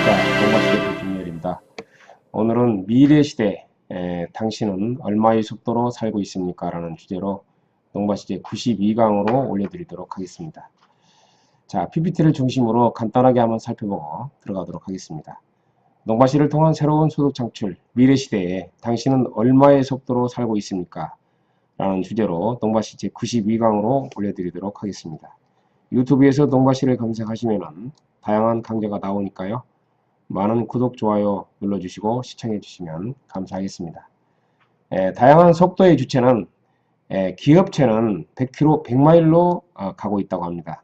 안녕하십니까. 동바시대 김열입니다. 오늘은 미래시대 당신은 얼마의 속도로 살고 있습니까? 라는 주제로 동바시대 92강으로 올려드리도록 하겠습니다. 자, PPT를 중심으로 간단하게 한번 살펴보고 들어가도록 하겠습니다. 동바시를 통한 새로운 소득 창출, 미래시대에 당신은 얼마의 속도로 살고 있습니까? 라는 주제로 동바시 제92강으로 올려드리도록 하겠습니다. 유튜브에서 동바시를 검색하시면 다양한 강좌가 나오니까요. 많은 구독, 좋아요 눌러주시고 시청해주시면 감사하겠습니다. 다양한 속도의 주체는 기업체는 100km, 100마일로 가고 있다고 합니다.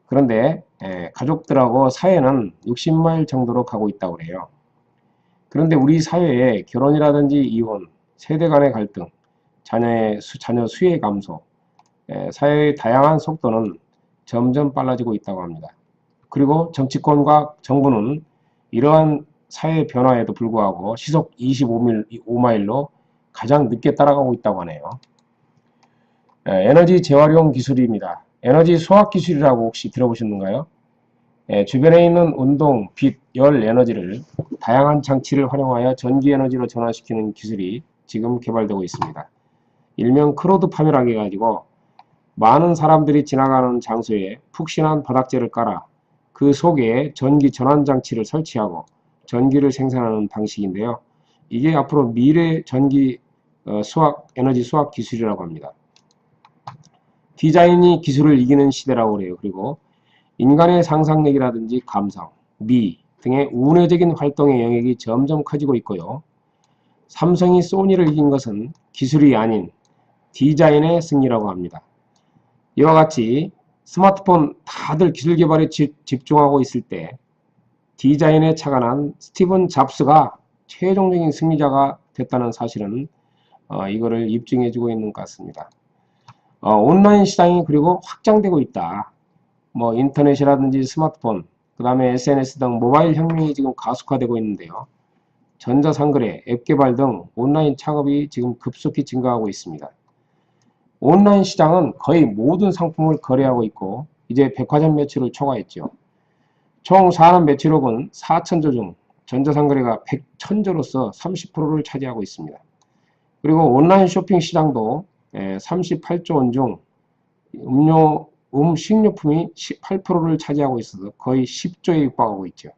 그런데 가족들하고 사회는 60마일 정도로 가고 있다고 해요. 그런데 우리 사회에 결혼이라든지 이혼, 세대 간의 갈등, 자녀 수의 감소, 사회의 다양한 속도는 점점 빨라지고 있다고 합니다. 그리고 정치권과 정부는 이러한 사회 변화에도 불구하고 시속 25마일로 가장 늦게 따라가고 있다고 하네요. 에너지 재활용 기술입니다. 에너지 수학 기술이라고 혹시 들어보셨는가요? 주변에 있는 운동, 빛, 열 에너지를 다양한 장치를 활용하여 전기 에너지로 전환시키는 기술이 지금 개발되고 있습니다. 일명 크로드팜이라고 해가지고 많은 사람들이 지나가는 장소에 푹신한 바닥재를 깔아 그 속에 전기 전환 장치를 설치하고 전기를 생산하는 방식인데요. 이게 앞으로 미래 전기 에너지 수학 기술이라고 합니다. 디자인이 기술을 이기는 시대라고 그래요. 그리고 인간의 상상력이라든지 감성, 미 등의 운회적인 활동의 영역이 점점 커지고 있고요. 삼성이 소니를 이긴 것은 기술이 아닌 디자인의 승리라고 합니다. 이와 같이 스마트폰 다들 기술 개발에 집중하고 있을 때 디자인에 착안한 스티븐 잡스가 최종적인 승리자가 됐다는 사실은 이거를 입증해주고 있는 것 같습니다. 온라인 시장이 그리고 확장되고 있다. 뭐 인터넷이라든지 스마트폰, 그 다음에 SNS 등 모바일 혁명이 지금 가속화되고 있는데요. 전자상거래, 앱 개발 등 온라인 창업이 지금 급속히 증가하고 있습니다. 온라인 시장은 거의 모든 상품을 거래하고 있고 이제 백화점 매출을 초과했죠. 총 산업 매출액은 4천조 중 전자상거래가 100천조로서 30%를 차지하고 있습니다. 그리고 온라인 쇼핑 시장도 38조 원 중 식료품이 18%를 차지하고 있어서 거의 10조에 육박하고 있죠.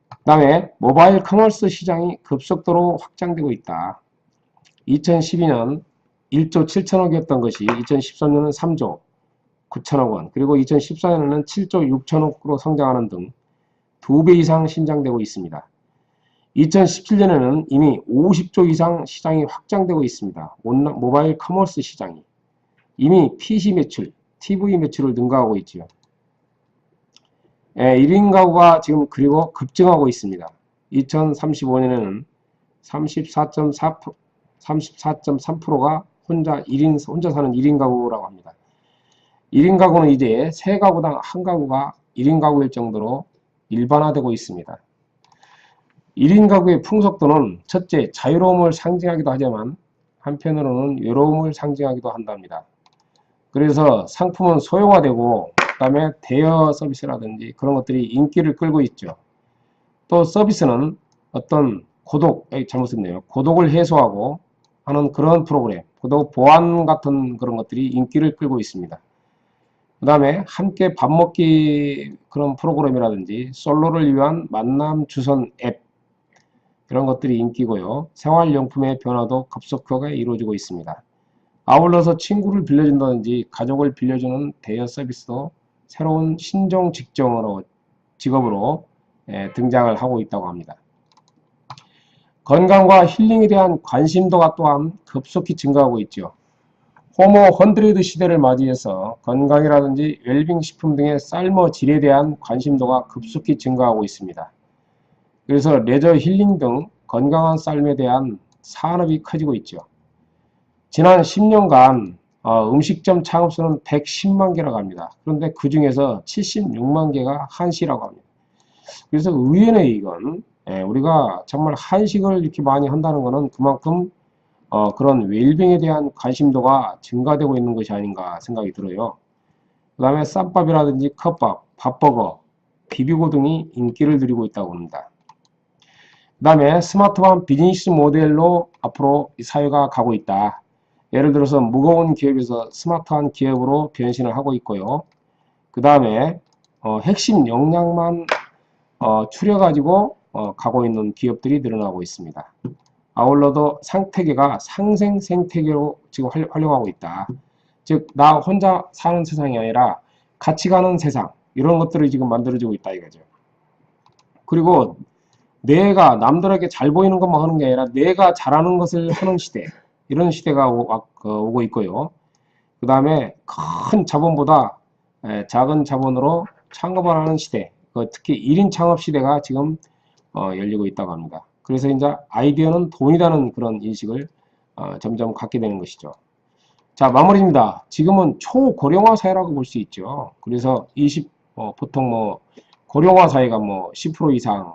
그 다음에 모바일 커머스 시장이 급속도로 확장되고 있다. 2012년 1조 7천억이었던 것이 2013년은 3조 9천억 원, 그리고 2014년에는 7조 6천억으로 성장하는 등 2배 이상 신장되고 있습니다. 2017년에는 이미 50조 이상 시장이 확장되고 있습니다. 모바일 커머스 시장이. 이미 PC 매출, TV 매출을 능가하고 있죠. 1인 가구가 지금 그리고 급증하고 있습니다. 2035년에는 34.3%가 혼자 사는 1인 가구라고 합니다. 1인 가구는 이제 세 가구당 한 가구가 1인 가구일 정도로 일반화되고 있습니다. 1인 가구의 풍속도는 첫째, 자유로움을 상징하기도 하지만 한편으로는 외로움을 상징하기도 한답니다. 그래서 상품은 소형화되고 그 다음에 대여 서비스라든지 그런 것들이 인기를 끌고 있죠. 또 서비스는 어떤 고독을 해소하고 하는 그런 프로그램, 고독 보안 같은 그런 것들이 인기를 끌고 있습니다. 그 다음에 함께 밥 먹기 그런 프로그램이라든지 솔로를 위한 만남 주선 앱 이런 것들이 인기고요. 생활용품의 변화도 급속하게 이루어지고 있습니다. 아울러서 친구를 빌려준다든지 가족을 빌려주는 대여 서비스도 새로운 신종 직업으로 등장을 하고 있다고 합니다. 건강과 힐링에 대한 관심도가 또한 급속히 증가하고 있죠. 호모 헌드레드 시대를 맞이해서 건강이라든지 웰빙 식품 등의 삶의 질에 대한 관심도가 급속히 증가하고 있습니다. 그래서 레저 힐링 등 건강한 삶에 대한 산업이 커지고 있죠. 지난 10년간 음식점 창업수는 110만 개라고 합니다. 그런데 그 중에서 76만 개가 한시라고 합니다. 그래서 의외네 이건. 우리가 정말 한식을 이렇게 많이 한다는 것은 그만큼 그런 웰빙에 대한 관심도가 증가되고 있는 것이 아닌가 생각이 들어요. 그 다음에 쌈밥이라든지 컵밥, 밥버거, 비비고 등이 인기를 누리고 있다고 합니다. 그 다음에 스마트한 비즈니스 모델로 앞으로 사회가 가고 있다. 예를 들어서 무거운 기업에서 스마트한 기업으로 변신을 하고 있고요. 그 다음에 핵심 역량만 추려가지고 가고 있는 기업들이 늘어나고 있습니다. 아울러도 생태계가 상생 생태계로 지금 활용하고 있다. 즉, 나 혼자 사는 세상이 아니라 같이 가는 세상, 이런 것들이 지금 만들어지고 있다 이거죠. 그리고 내가 남들에게 잘 보이는 것만 하는 게 아니라 내가 잘하는 것을 하는 시대, 이런 시대가 오고 있고요. 그 다음에 큰 자본보다 작은 자본으로 창업을 하는 시대, 특히 1인 창업 시대가 지금 열리고 있다고 합니다. 그래서 이제 아이디어는 돈이라는 그런 인식을 점점 갖게 되는 것이죠. 자, 마무리입니다. 지금은 초고령화 사회라고 볼 수 있죠. 그래서 보통 뭐 고령화 사회가 뭐 10% 이상,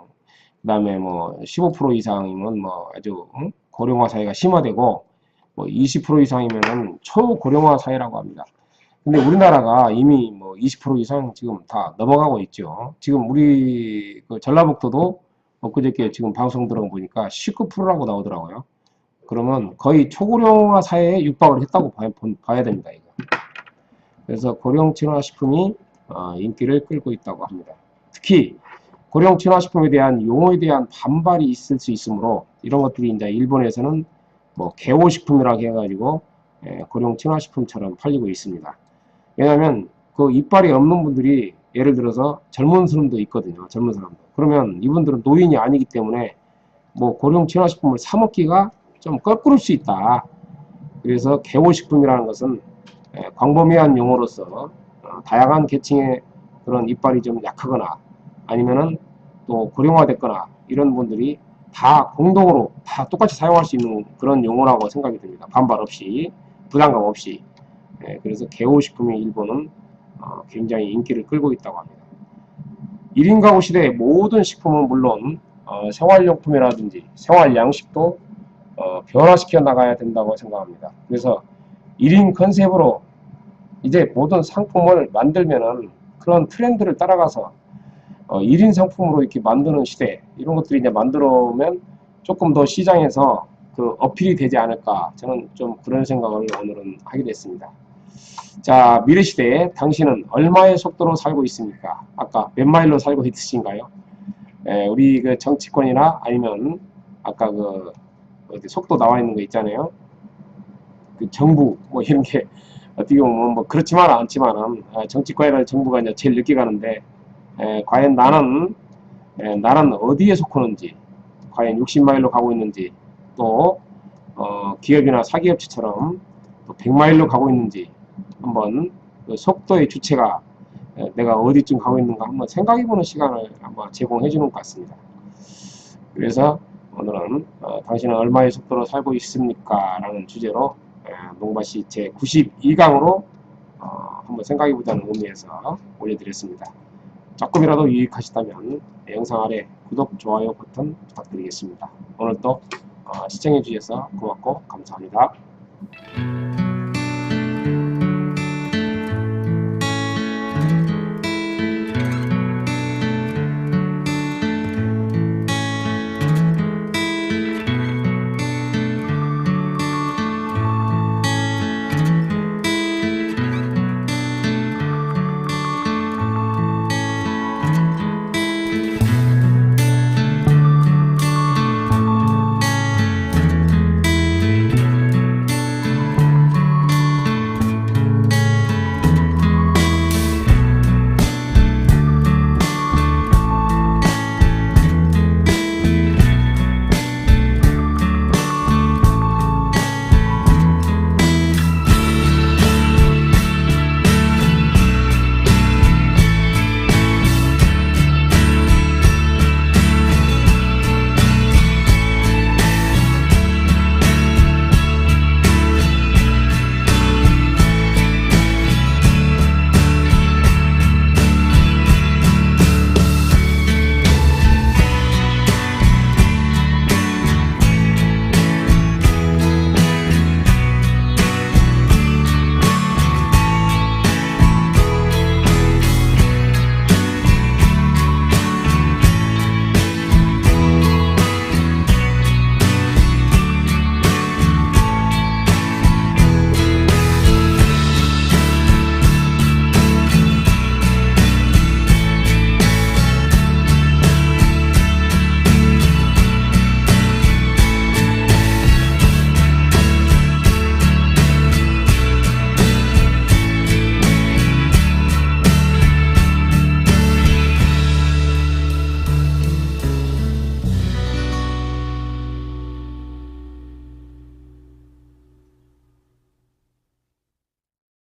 그 다음에 뭐 15% 이상이면 뭐 아주 고령화 사회가 심화되고, 뭐 20% 이상이면은 초고령화 사회라고 합니다. 근데 우리나라가 이미 뭐 20% 이상 지금 다 넘어가고 있죠. 지금 우리 그 전라북도도 엊그저께 지금 방송 들어가 보니까 19%라고 나오더라고요. 그러면 거의 초고령화 사회에 육박을 했다고 봐야 됩니다. 이거. 그래서 고령 친화식품이 인기를 끌고 있다고 합니다. 특히 고령 친화식품에 대한 용어에 대한 반발이 있을 수 있으므로 이런 것들이 이제 일본에서는 뭐 개호식품이라고 해가지고 고령 친화식품처럼 팔리고 있습니다. 왜냐하면 그 이빨이 없는 분들이 예를 들어서 젊은 사람도 있거든요. 젊은 사람도. 그러면 이분들은 노인이 아니기 때문에 뭐 고령 친화식품을 사 먹기가 좀 껄끄러울 수 있다. 그래서 개호식품이라는 것은 광범위한 용어로서 다양한 계층의 그런 이빨이 좀 약하거나 아니면은 또 고령화됐거나 이런 분들이 다 공동으로 다 똑같이 사용할 수 있는 그런 용어라고 생각이 듭니다. 반발 없이, 부담감 없이. 그래서 개호식품의 일본은 굉장히 인기를 끌고 있다고 합니다. 1인 가구 시대의 모든 식품은 물론 생활용품이라든지 생활양식도 변화시켜 나가야 된다고 생각합니다. 그래서 1인 컨셉으로 이제 모든 상품을 만들면은 그런 트렌드를 따라가서 1인 상품으로 이렇게 만드는 시대, 이런 것들이 이제 만들어오면 조금 더 시장에서 그 어필이 되지 않을까, 저는 좀 그런 생각을 오늘은 하게 됐습니다. 자, 미래시대에 당신은 얼마의 속도로 살고 있습니까? 아까 몇 마일로 살고 있으신가요? 우리 그 정치권이나 아니면 아까 그 어디 속도 나와 있는 거 있잖아요. 그 정부 뭐 이런 게 어떻게 보면 뭐 그렇지만 않지만은 정치권이나 정부가 이제 제일 늦게 가는데 과연 나는 어디에 속하는지, 과연 60마일로 가고 있는지, 또 기업이나 사기업체처럼 또 100마일로 가고 있는지 한번 그 속도의 주체가 내가 어디쯤 가고 있는가 한번 생각해보는 시간을 한번 제공해 주는 것 같습니다. 그래서 오늘은 당신은 얼마의 속도로 살고 있습니까? 라는 주제로 농바시 제 92강으로 한번 생각해보자는 의미에서 올려드렸습니다. 조금이라도 유익하시다면 영상 아래 구독, 좋아요 버튼 부탁드리겠습니다. 오늘도 시청해 주셔서 고맙고 감사합니다.